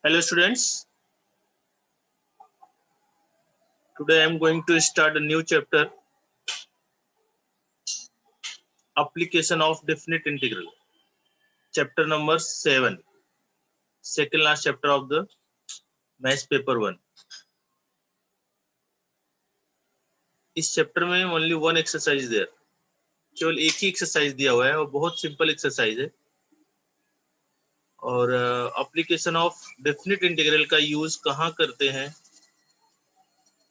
Hello students, today I am going to start a new chapter, application of definite integral, chapter number 7, second last chapter of the maths paper 1. इस chapter में only one exercise there, केवल एक ही exercise दिया हुआ है और बहुत simple exercise है। और एप्लीकेशन ऑफ डेफिनेट इंटीग्रल का यूज कहाँ करते हैं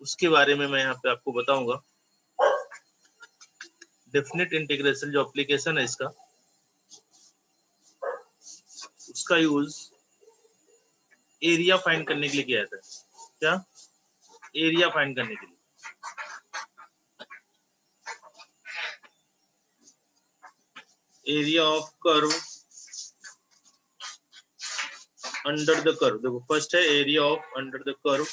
उसके बारे में मैं यहाँ पे आपको बताऊंगा। डेफिनेट इंटीग्रेशन जो एप्लीकेशन है इसका, उसका यूज एरिया फाइंड करने के लिए किया जाता है। क्या? एरिया फाइंड करने के लिए। Area of curve under the curve, देखो फर्स्ट है area of under the curve.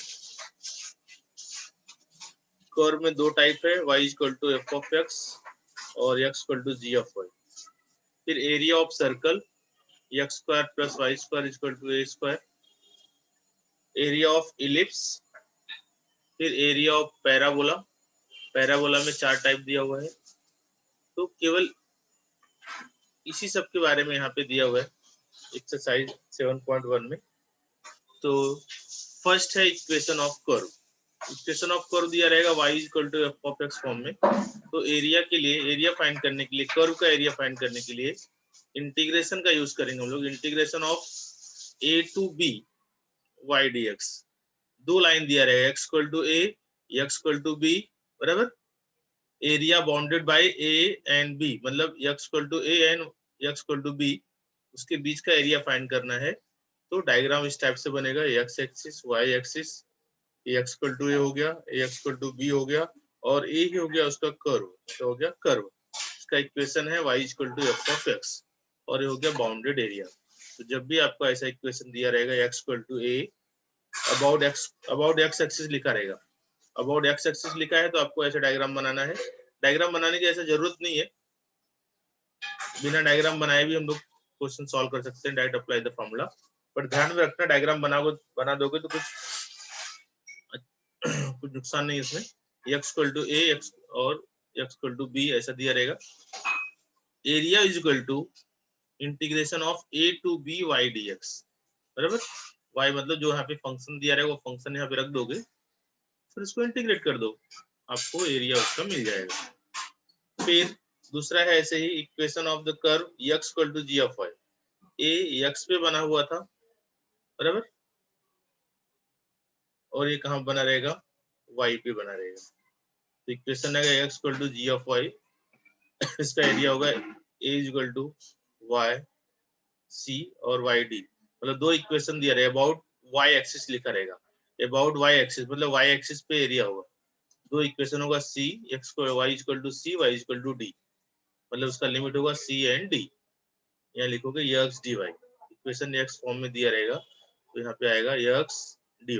Curve में दो टाइप है, y equal to F of X और x equal to ji of Y. फिर area of circle X square plus Y square equal to A square. Area of ellipse, फिर area of parabola. Parabola में चार type दिया हुआ है, तो केवल इसी सब के बारे में यहाँ पे दिया हुआ है एक्सरसाइज 7.1 में। तो फर्स्ट है equation of curve. Equation of curve दिया रहेगा y equal to F of X form में। तो एरिया के लिए, एरिया फाइंड करने के लिए, कर्व का एरिया फाइंड करने के लिए इंटीग्रेशन का यूज करेंगे हम लोग। Integration of a to b y dx। दो लाइन दिया रहेगा, x equal to a, x equal to b, बराबर। Area bounded by a and b, मतलब x equal to a and x equal to b, उसके बीच का area find करना है। तो डायग्राम इस टाइप से बनेगा, x axis, y axis, x equal to a हो गया, x इक्वल टू b हो गया, और a ही हो गया उसका कर्व। तो हो गया कर्व। इसका इक्वेशन है y equal to F of X, और ये हो गया बाउंडेड एरिया। तो जब भी आपको ऐसा इक्वेशन दिया रहेगा x equal to a, about x axis लिखा रहेगा। अबाउट x एक्सिस लिखा है तो आपको ऐसा डायग्राम बनाना है। डायग्राम बनाने की ऐसा जरूरत नहीं है, बिना डायग्राम बनाए भी हम लोग क्वेश्चन सॉल्व कर सकते हैं, डायरेक्ट अप्लाई द फॉर्मूला। पर ध्यान में रखना, डायग्राम बना दोगे तो कुछ नुकसान नहीं है इसमें। x इक्वल टू a और x इक्वल टू b ऐसा दिया रहेगा। Area is equal to integration of a to b y dx, बराबर। y मतलब जो यहाँ पे फंक्शन दिया रहेगा वो फंक्शन यहाँ पे रख दोगे, फिर इसको इंटीग्रेट कर दो, आपको एरिया उसका मिल जाएगा। फिर दूसरा है ऐसे ही equation of the curve x equal to ji of y। a x पे बना हुआ था, बराबर, और ये कहाँ बना रहेगा? y पे बना रहेगा। तो इक्वेशन है x equal to ji of y, इसका एरिया होगा a equal to y c और y d। मतलब दो इक्वेशन दिया रहेगा, अबाउट y एक्सिस लिखा रहेगा। अबाउट y एक्सिस मतलब y एक्सिस पे एरिया होगा। दो इक्वेशन होगा c x को y equal to c, y equal to d, मतलब उसका लिमिट होगा c एंड d। यहाँ लिखोगे x dy, equation x form में दिया रहेगा, तो यहाँ पे आएगा x dy।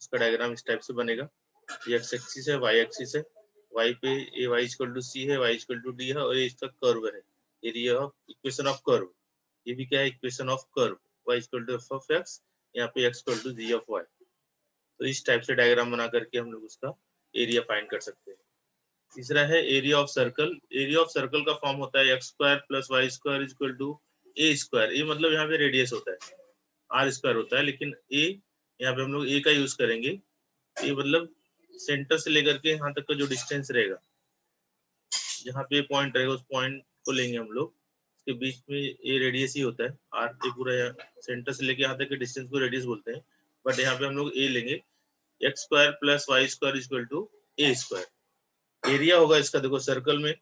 उसका डायग्राम इस टाइप से बनेगा। x एक्सिस है, y एक्सिस है, y पे a y equal to c है, y इक्वल टू d है, और ये इसका कर्व है, area of equation of curve. ये भी क्या है? Equation of curve, y equal to F of X, यहाँ पे x equal to ji of y। तो इस टाइप से डायग्राम बना करके हम लोग उसका एरिया फाइंड कर सकते हैं। तीसरा है area of circle. Area of circle का फॉर्म होता है X square plus Y square equal to A square. ये मतलब यहाँ पे रेडियस होता है, आर स्क्वायर होता है, लेकिन ए यहाँ पे हम लोग ए का यूज करेंगे। ये मतलब सेंटर से लेकर के यहाँ तक का जो डिस्टेंस रहेगा, जहाँ पे पॉइंट रहेगा उस पॉइंट को लेंगे हम लोग। इसके बीच में ए रेडियस ही होता है, आर के पूरा सेंटर से लेके यहाँ तक के डिस्टेंस को रेडियस बोलते हैं, बट यहाँ पे हम लोग ए लेंगे। X square plus Y square equal to A square. Area होगा इसका, देखो सर्कल में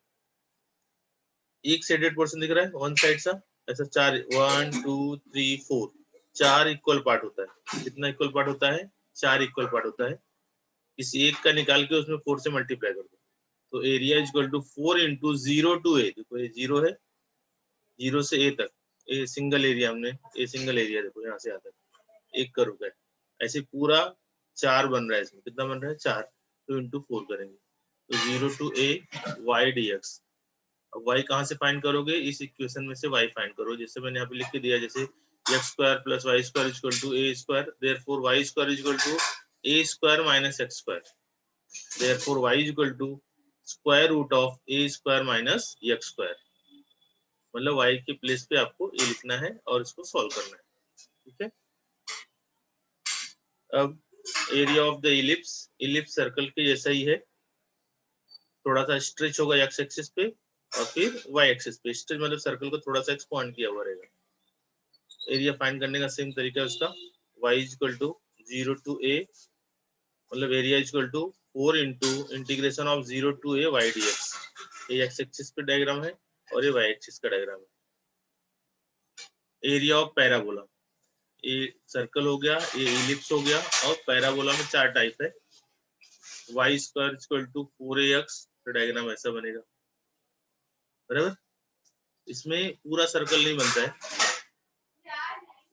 एक साइडेड पोर्शन दिख रहा है, वन साइड सा, ऐसा चार, 1 2 3 4, चार इक्वल पार्ट होता है। कितना इक्वल पार्ट होता है? चार इक्वल पार्ट होता है। इस एक का निकाल के उसमें 4 से मल्टीप्लाई कर दो, तो area is equal to 4 into 0 to A. देखो ये 0 है, 0 से ए तक, ए सिंगल एरिया, हमने ए सिंगल एरिया देखो यहाँ से यहाँ तक एक कर्व का है। ऐसे पूरा चार बन रहा है, इसमें कितना बन रहा है? 4। तो इंटू 4 करेंगे, तो 0 to A Y D X. अब y कहाँ से फाइंड करोगे, इस इक्वेशन में से y फाइंड करो। जैसे मैंने यहाँ पे लिख के दिया, जैसे x square plus Y square equal to a square, therefore y square equal to a square minus x square, therefore y equal to square root of a square minus x square. मतलब y के place पे आपको a लिखना है और इसको solve करना है, ठीक है। अब area of the ellipse, ellipse circle के जैसा ही है, थोड़ा सा स्ट्रेच होगा x एक्सिस पे और फिर y एक्सिस पे। स्ट्रेच मतलब सर्कल को थोड़ा सा एक्सपांड किया हुआ रहेगा। एरिया फाइंड करने का सेम तरीका है उसका, y equal to 0 to a, मतलब area equal to 4 into integration of 0 to a y dx। ये x एक्सिस पे डायग्राम है और ये y एक्सिस का डायग्राम है। एरिया ऑफ पैराबोला, ये सर्कल हो गया, ये इलिप्स हो गया, और पैराबोला में 4 टाइप है। y square equal to 4ax, तो डायग्राम ऐसा बनेगा, बराबर। इसमें पूरा सर्कल नहीं बनता है,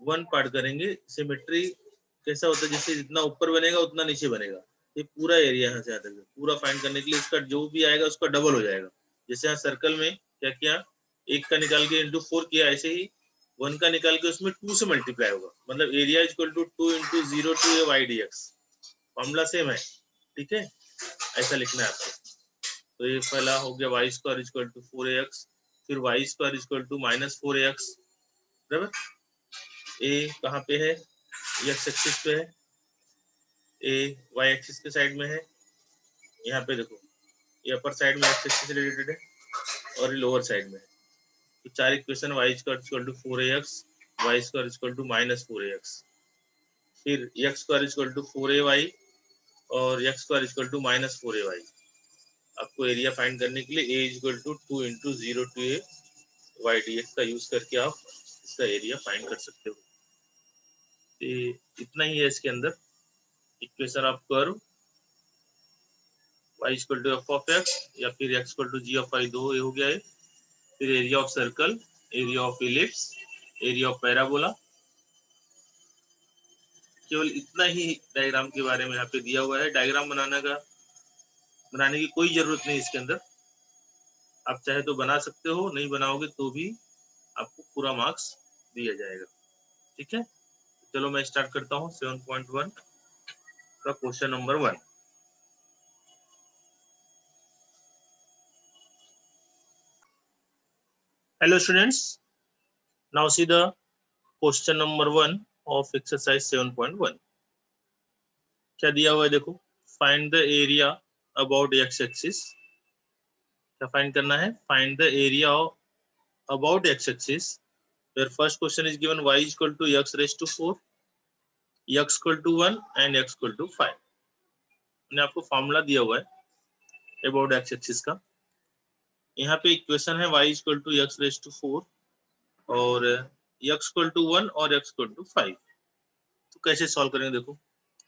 वन पार्ट करेंगे। सिमेट्री कैसा होता है, जैसे जितना ऊपर बनेगा उतना नीचे बनेगा। ये पूरा एरिया यहाँ से यहाँ तक पूरा फाइंड करने के लिए इसका जो भी आएगा उसका डबल हो जाएगा। जैसे यहाँ सर्कल में क्या किया, एक का निकाल के इंटू 4 किया, ऐसे ही 1 का निकाल के उसमें 2 से मल्टीप्लाई होगा। मतलब area equal to 2 into 0 to A Y D X. Formula same है, ठीक है, ऐसा लिखना है आपको। तो ये पहला हो गया Y square equal to 4ax, फिर Y square equal to minus 4ax, बराबर। ए कहाँ पे है, एक्स एक्सिस पे है, ए वाई एक्सिस के साइड में है। यहाँ पे देखो, ये अपर साइड में एक्स एक्सिस से रिलेटेड है और ये लोअर साइड में है। तो 4 equation, y square equal to 4ax, y square equal to minus 4ax, फिर x square equal to 4ay और x square equal to minus 4ay। आपको एरिया फाइंड करने के लिए a equal to 2 into 0 to A Y D x का use करके आप इसका एरिया फाइंड कर सकते हो। इतना ही है इसके अंदर। Equation of curve y equal to F of x या फिर x equal to ji of y, दो ये हो गया है। फिर area of circle, area of ellipse, area of parabola. केवल इतना ही डायग्राम के बारे में यहाँ पे दिया हुआ है। डायग्राम बनाने की कोई जरूरत नहीं इसके अंदर। आप चाहे तो बना सकते हो, नहीं बनाओगे तो भी आपको पूरा मार्क्स दिया जाएगा, ठीक है। चलो मैं स्टार्ट करता हूँ 7.1 का question number 1। Hello students, now see the question number 1 of exercise 7.1। क्या दिया हुआ है देखो, find the area about X axis. क्या फाइंड करना है, find the area about X axis. फिर first question is given y equal to x raise to 4, x equal to 1 and x equal to 5। मैंने आपको फॉर्मूला दिया हुआ है about X axis का। यहाँ पे इक्वेशन है y equal to x raise to 4 और x इक्वल टू 1 और x इक्वल टू 5। तो कैसे सॉल्व करेंगे, देखो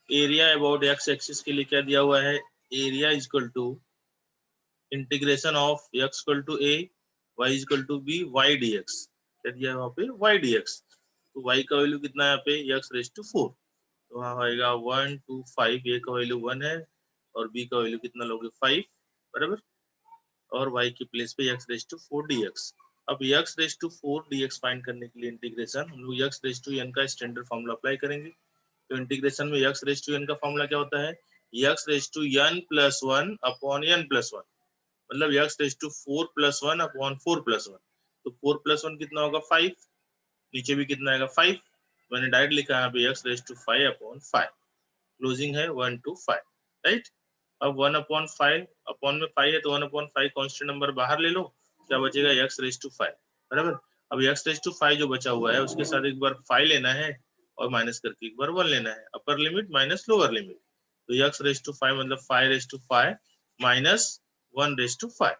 एरिया अबाउट एक्स एक्सिस के लिए क्या दिया हुआ है, area equal to integration of x equal to a, y equal to b, y dx। क्या दिया है वहाँ पे, y dx। तो y का वैल्यू कितना है यहाँ पे, x रेज टू 4। तो वहाँ आएगा 1 2 5, a का वैल्यू 1 है और b का वैल्यू कितना लोगे 5, बराबर। और y की प्लेस पे x रेज टू 4 dx। अब x raise to 4 dx find करने के लिए इंटीग्रेशन हम लोग x रेज टू n का स्टैंडर्ड फॉर्मूला अप्लाई करेंगे। तो इंटीग्रेशन में x रेज टू n का फॉर्मूला क्या होता है, x raise to n plus 1 upon n plus 1, मतलब x raise to 4 plus 1 upon 4 plus 1। तो 4 प्लस 1 कितना होगा 5, नीचे भी कितना आएगा 5। मैंने डायरेक्ट लिखा है यहाँ पे x raise to 5 upon 5, closing है 1 to 5, राइट। अब 1 अपॉन 5, अपॉन में 5 है तो 1 अपॉन 5 कांस्टेंट नंबर बाहर ले लो, क्या बचेगा x रेज टू 5, बराबर। अब x रेज टू 5 जो बचा हुआ है उसके साथ एक बार 5 लेना है और माइनस करके एक बार 1 लेना है, upper limit minus lower limit. तो x रेज टू 5 मतलब 5 raise to 5 minus 1 raise to 5।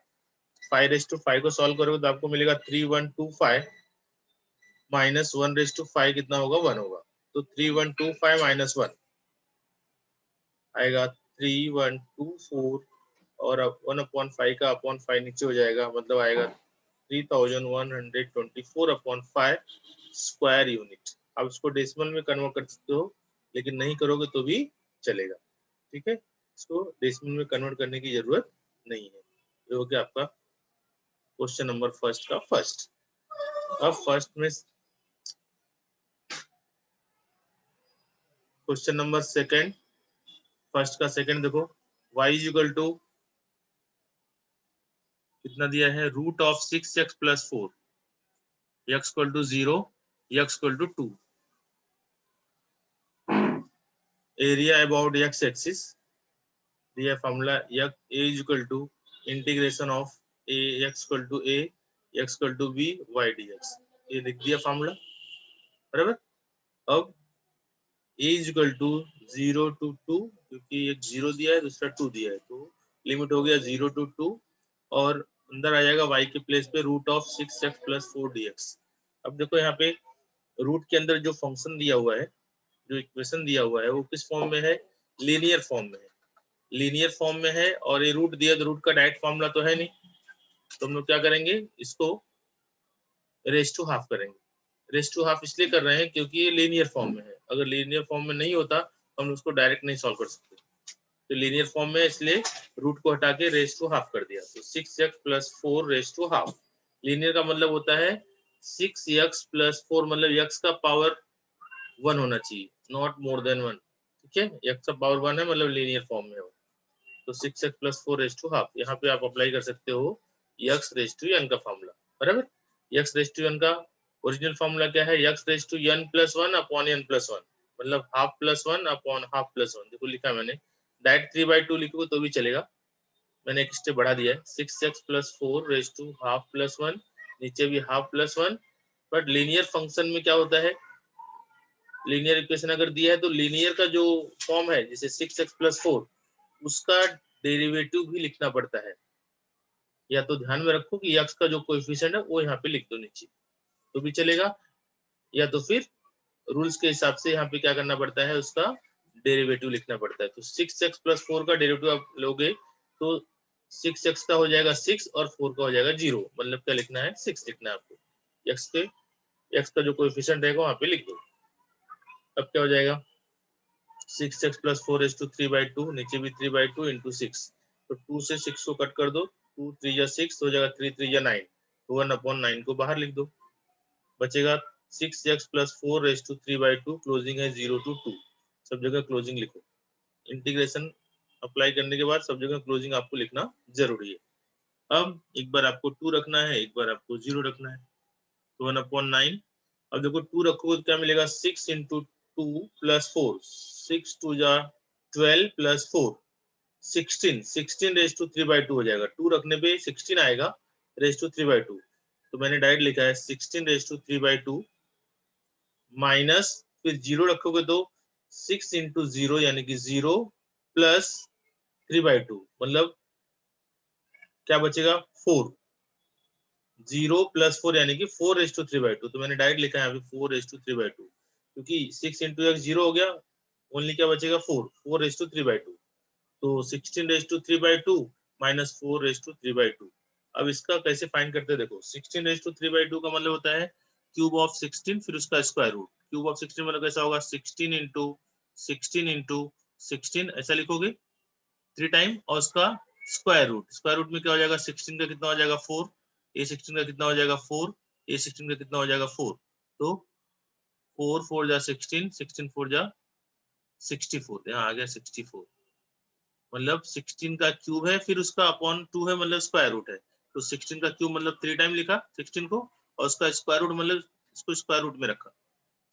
5 raise to 5 को सॉल्व करोगे तो आपको मिलेगा 3125 माइनस 1 रेज टू 5 कितना होगा 1 होगा। तो 3125 माइनस 1 आएगा 3124 और अब 1/5 का अपॉन 5 नीचे हो जाएगा, मतलब आएगा 3124 अपॉन 5 स्क्वायर यूनिट। अब इसको डेसिमल में कन्वर्ट कर सकते हो, लेकिन नहीं करोगे तो भी चलेगा, ठीक है। इसको डेसिमल में कन्वर्ट करने की जरूरत नहीं है। ये हो गया आपका क्वेश्चन नंबर फर्स्ट का फर्स्ट। अब फर्स्ट में क्वेश्चन नंबर सेकंड, फर्स्ट का सेकंड देखो, y इज इक्वल टू कितना दिया है, root of 6x plus 4, x equal to 0, x equal to 2, area about x axis दिया formula, a is equal to integration of a x equal to a, x equal to b y dx, ये लिख दिया formula, बराबर। अब a is equal to 0 to 2, क्योंकि एक 0 दिया है दूसरा 2 दिया है, तो लिमिट हो गया 0 टू 2, और अंदर आ जाएगा y के प्लेस पे root of 6x plus 4 dx। अब देखो यहाँ पे रूट के अंदर जो फंक्शन दिया हुआ है, जो इक्वेशन दिया हुआ है, वो किस फॉर्म में है, लीनियर फॉर्म में है, लीनियर फॉर्म में है, और ये रूट दिया तो रूट का डायरेक्ट फॉर्मूला तो है नहीं, तो हम लोग क्या करेंगे, इसको रेस टू हाफ करेंगे। रेस टू हाफ इसलिए कर रहे हैं क्योंकि ये लीनियर फॉर्म में है, अगर लीनियर फॉर्म में नहीं होता तो हम उसको डायरेक्ट नहीं सॉल्व कर सकते, तो लीनियर फॉर्म में इसलिए रूट को हटा के रेस टू हाफ कर दिया, तो 6x plus 4 raise to half. Linear का मतलब होता है 6x प्लस 4, मतलब x का पावर 1 होना चाहिए, नॉट मोर देन 1, ठीक है, x का पावर 1 है मतलब लीनियर फॉर्म में हो, तो 6x plus 4 raise to half, यहाँ पे आप अप्लाई कर सकते हो x रेस टू n का फॉर्मूला, बराबर। x रेस टू n का ओरिजिनल फॉर्मूला क्या है, x raise to n plus 1 upon n plus 1, मतलब half plus 1 upon half plus 1, देखो लिखा मैंने, डायरेक्ट 3/2 लिखोगे तो भी चलेगा, मैंने एक स्टेप बढ़ा दिया है, 6x plus 4 raise to half plus 1, नीचे भी half plus 1, but linear function में क्या होता है, लीनियर इक्वेशन अगर दिया है तो लीनियर का जो फॉर्म है, जैसे 6x प्लस 4, उसका डेरिवेटिव भी लिखना पड़ता है, या तो ध्यान में रखो कि x का जो कोएफिशिएंट है वो यहाँ पे लिख दो नीचे, तो भी चलेगा, या तो फिर रूल्स के हिसाब से यहाँ पे क्या करना पड़ता है, उसका डेरिवेटिव लिखना पड़ता है, तो 6x प्लस 4 का डेरिवेटिव आप लोगे तो 6x का हो जाएगा 6 और 4 का हो जाएगा 0, मतलब क्या लिखना है, 6 लिखना है आपको, x का जो कोएफिशिएंट रहेगा वहां पे लिख दो। अब क्या हो जाएगा, 6x प्लस 4 रेस टू 3/2, नीचे भी 3/2 इंटू 6, तो 2 से 6 को कट कर दो, 2 3 या 6 हो जाएगा, 3 3 या 9, तो 1/9 को बाहर लिख दो, बचेगा 6x plus 4 raise to 3/2, closing है 0 टू 2, सब जगह क्लोजिंग लिखो, इंटीग्रेशन अप्लाई करने के बाद सब जगह क्लोजिंग आपको लिखना जरूरी है। अब एक बार आपको 2 रखना है, एक बार आपको 0 रखना है, तो 1/9, अब देखो 2 रखोगे तो क्या मिलेगा, 6 इंटू 2 प्लस 4, 6 2 जा 12 प्लस 4 16, 16 रेस टू 3/2 हो जाएगा, 2 रखने पे 16 आएगा रेस टू 3/2, तो मैंने डायरेक्ट लिखा है 16 रेस टू 3/2 माइनस, फिर 0 रखोगे तो 6 इंटू 0 यानी कि 0 प्लस 3/2, मतलब क्या बचेगा 4, 0 प्लस 4 यानी कि 4 रेस टू 3/2, तो मैंने डायरेक्ट लिखा है यहाँ पे 4 रेस टू 3/2, क्योंकि 6 इंटू एक्स 0 हो गया, ओनली क्या बचेगा 4, 4 रेस टू 3/2, तो 16 raise to 3/2 minus 4 raise to 3/2। अब इसका कैसे फाइंड करते हैं, देखो 16 रेस टू 3/2 का मतलब होता है क्यूब ऑफ 16 फिर उसका स्क्वायर रूट, क्यूब ऑफ 16 मतलब कैसा होगा, 16 इंटू 16 इंटू 16 ऐसा लिखोगे 3 टाइम, और उसका स्क्वायर रूट, स्क्वायर रूट में क्या हो जाएगा, 16 का कितना हो जाएगा 4, ए 16 का कितना हो जाएगा 4, ए 16 का कितना हो जाएगा 4, तो 4 4 जा 16, 16 4 जा 64, यहाँ आ गया 64, मतलब 16 का क्यूब है फिर उसका अपॉन 2 है, मतलब स्क्वायर रूट है, तो 16 का क्यूब मतलब 3 टाइम लिखा 16 को, और उसका स्क्वायर रूट मतलब इसको स्क्वायर रूट में रखा,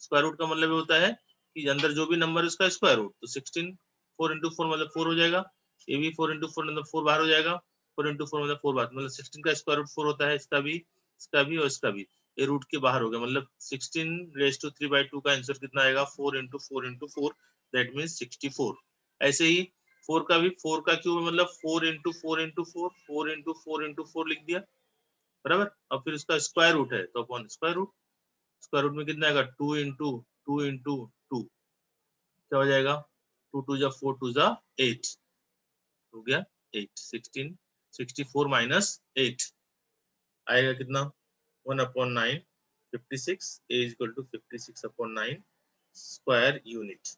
स्क्वायर रूट का मतलब होता है कि अंदर जो भी नंबर है उसका स्क्वायर रूट, तो 16 4 इंटू 4 मतलब 4 हो जाएगा, ये भी 4 इंटू 4 मतलब 4 बाहर हो जाएगा, 4 इंटू 4 मतलब 4 बाहर, मतलब 16 का स्क्वायर रूट 4 होता है, इसका भी और इसका भी, ये रूट के बाहर हो गया, मतलब 16 रेस टू 3/2 का आंसर कितना आएगा, 4 इंटू 4 इंटू 4, दैट मीन्स 64। ऐसे ही 4 का भी, 4 का क्यूब मतलब 4 इंटू 4 इंटू 4, 4 इंटू 4 इंटू 4 लिख दिया, बराबर। अब फिर उसका स्क्वायर रूट है तो upon square root, square root में कितना आएगा, 2 इंटू 2 इंटू 2, क्या हो जाएगा, 2 2 जा 4 2 जा 8, हो गया 8, 16 64 माइनस 8 आएगा कितना, 1/9, 56, A is equal to 56/9 square unit,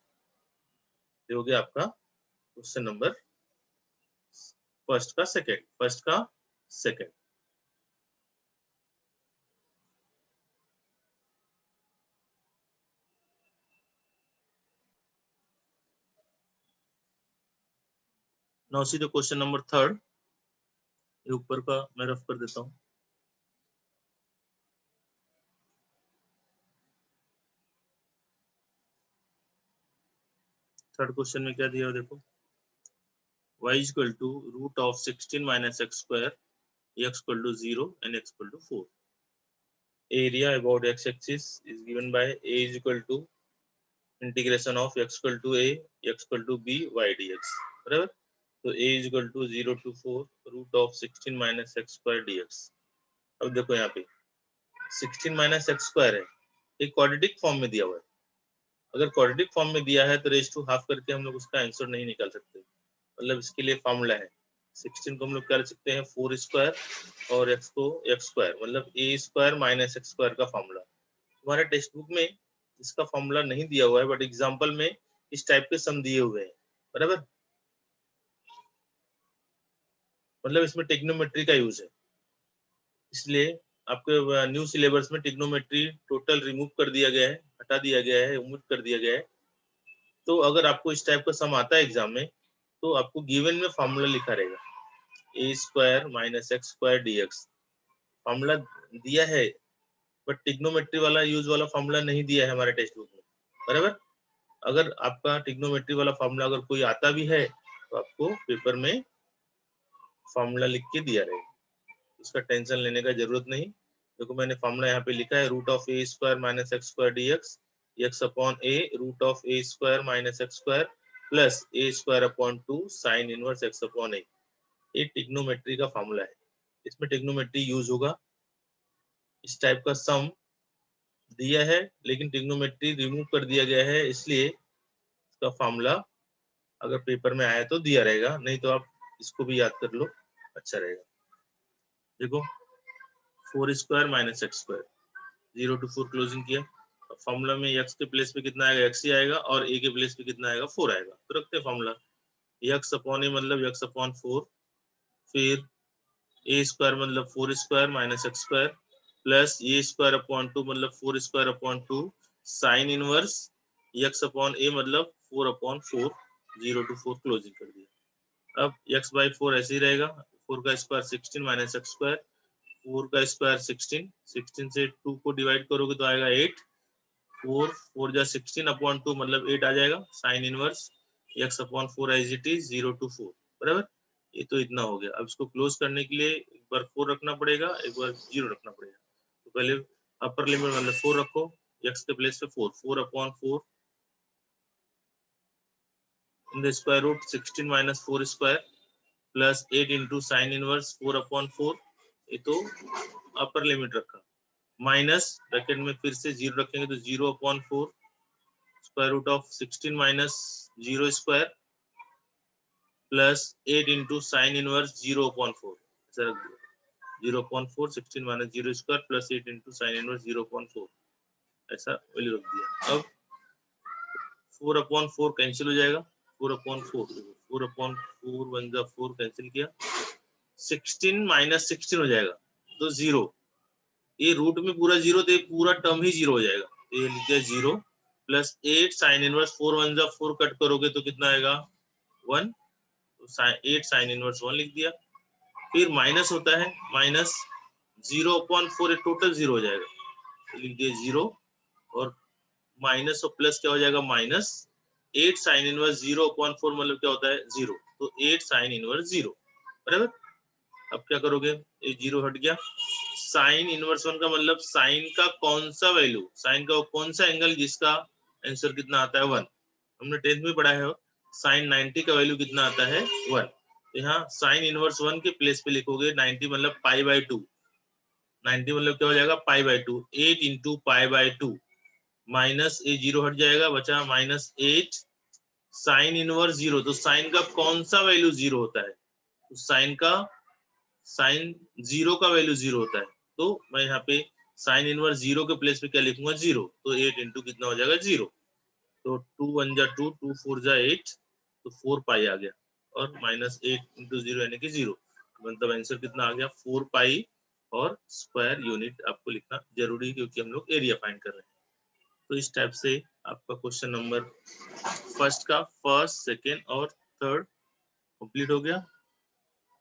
ये हो गया आपका क्वेश्चन नंबर फर्स्ट का सेकंड, फर्स्ट का second. Now see the question number third, ये ऊपर का मैं रफ कर देता हूँ। थर्ड क्वेश्चन में क्या दिया देखो, y is equal to root of 16 minus x square, x equal to 0 and x equal to 4. Area about x-axis is given by a is equal to integration of x equal to a, x equal to b, y dx, बराबर। तो a is equal to 0 to 4 root of 16 minus x square dx। अब देखो यहाँ पे 16 minus X square है, एक quadratic form में दिया हुआ है। अगर क्वाड्रेटिक फॉर्म में दिया है तो रेज टू हाफ करके हम लोग उसका आंसर नहीं निकाल सकते, मतलब इसके लिए फॉर्मूला है। 16 को हम लोग कर सकते हैं 4 स्क्वायर और x को x स्क्वायर, मतलब a square minus x square का फॉर्मूला। हमारे टेक्स्ट बुक में इसका फॉर्मूला नहीं दिया हुआ है, बट एग्जांपल में इस टाइप के सम दिए हुए हैं, बराबर। मतलब इसमें टेक्नोमेट्री का यूज है, इसलिए आपके न्यू सिलेबस में टिग्नोमेट्री टोटल रिमूव कर दिया गया है, हटा दिया गया है, ओमिट कर दिया गया है। तो अगर आपको इस टाइप का सम आता है एग्जाम में, तो आपको गिवन में फॉर्मूला लिखा रहेगा A square minus X square dx, formula दिया है, बट टिग्नोमेट्री वाला यूज वाला फॉर्मूला नहीं दिया है हमारे टेक्स्ट बुक में, बराबर। अगर आपका टिग्नोमेट्री वाला फॉर्मूला अगर कोई आता भी है तो आपको पेपर में फॉर्मूला लिख के दिया रहेगा, उसका टेंशन लेने का जरूरत नहीं। देखो मैंने फॉर्मूला यहाँ पे लिखा है root of A square minus X square dx, X upon A root of A square minus X square plus A square upon 2 sine inverse X upon A. ये टिग्नोमेट्री का फॉर्मूला है, इसमें टिग्नोमेट्री यूज होगा। इस type का सम दिया है लेकिन टिग्नोमेट्री रिमूव कर दिया गया है, इसलिए इसका फॉर्मूला अगर पेपर में आया तो दिया रहेगा, नहीं तो आप इसको भी याद कर लो, अच्छा रहेगा। देखो 4 square minus X square, 0 to 4 closing किया, फॉर्मूला में x के प्लेस पे कितना आएगा, x ही आएगा, और a के प्लेस पे कितना आएगा, 4 आएगा। तो रखते हैं फॉर्मूला x अपॉन a मतलब x अपॉन 4, फिर a स्क्वायर मतलब 4 square minus X square plus a square upon 2 मतलब 4 square upon 2 sine inverse x upon a मतलब 4 अपॉन 4, 0 to 4 क्लोजिंग कर दिया। अब x बाई 4 ऐसे ही रहेगा, 4 का स्क्वायर 16 माइनस एक्स स्क्वायर, 4 का स्क्वायर 16, 16 से 2 को डिवाइड करोगे तो आएगा 8, 4 4 जा 16 अपॉन 2 मतलब 8 आ जाएगा, sine inverse x upon 4 as it is 0 to 4, बराबर। ये तो इतना हो गया। अब इसको क्लोज करने के लिए एक बार 4 रखना पड़ेगा, एक बार 0 रखना पड़ेगा। तो पहले अपर लिमिट मतलब 4 रखो, x के प्लेस पे 4, 4 upon 4 in the square root 16 minus 4 square plus 8 into sine inverse 4 upon 4, ये तो अपर लिमिट रखा, माइनस ब्रैकेट में फिर से 0 रखेंगे तो 0 upon 4 square root of 16 minus 0 square plus 8 into sine inverse 0 upon 4, ऐसा रख दिया, 0 upon 4 16 minus 0 square plus 8 into sine inverse 0 upon 4, ऐसा वैल्यू रख दिया। अब 4 अपॉन 4 कैंसिल हो जाएगा, 4 अपॉन 4, 4 अपॉन 4 वन जा 4 कैंसिल किया, 16 माइनस 16 हो जाएगा तो 0, ये रूट में पूरा 0 तो पूरा टर्म ही 0 हो जाएगा, तो ये लिख दिया 0 प्लस 8 साइन इनवर्स 4 वन जा 4 कट करोगे तो कितना आएगा 1, तो 8 साइन इनवर्स 1 लिख दिया। फिर माइनस होता है, माइनस 0 अपॉन 4 टोटल 0 हो जाएगा, तो लिख दिया 0, और माइनस और प्लस क्या हो जाएगा माइनस 8 साइन इनवर्स 0 अपॉन 4 मतलब क्या होता है 0, तो 8 साइन इनवर्स 0, बराबर। अब क्या करोगे, ये 0 हट गया, साइन इनवर्स 1 का मतलब साइन का कौन सा वैल्यू, साइन का कौन सा एंगल जिसका आंसर कितना आता है 1, हमने 10th में पढ़ा है, साइन 90 का वैल्यू कितना आता है 1, तो यहाँ साइन इनवर्स 1 के प्लेस पे लिखोगे 90 मतलब पाई बाई 2, 90 मतलब क्या हो जाएगा pi by 2, 8 into pi by 2 minus ये 0 हट जाएगा, बचा माइनस 8 साइन इनवर्स 0, तो साइन का कौन सा वैल्यू 0 होता है, तो साइन का साइन 0 का वैल्यू 0 होता है, तो मैं यहाँ पे साइन इनवर्स 0 के प्लेस पे क्या लिखूंगा 0, तो 8 इंटू कितना हो जाएगा 0, तो 2 1 जा 2, 2 4 जा 8, तो 4 पाई आ गया, और माइनस 8 इंटू 0 यानी कि 0, मतलब आंसर कितना आ गया 4 पाई, और स्क्वायर यूनिट आपको लिखना जरूरी है क्योंकि हम लोग एरिया फाइंड कर रहे हैं। तो इस टाइप से आपका क्वेश्चन नंबर फर्स्ट का फर्स्ट सेकेंड और थर्ड कंप्लीट हो गया।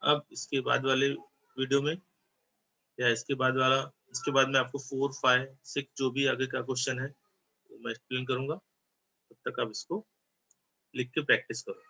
अब इसके बाद वाले वीडियो में या इसके बाद में आपको 4, 5, 6 जो भी आगे का क्वेश्चन है वो मैं एक्सप्लेन करूंगा। तब तक आप इसको लिख के प्रैक्टिस करो।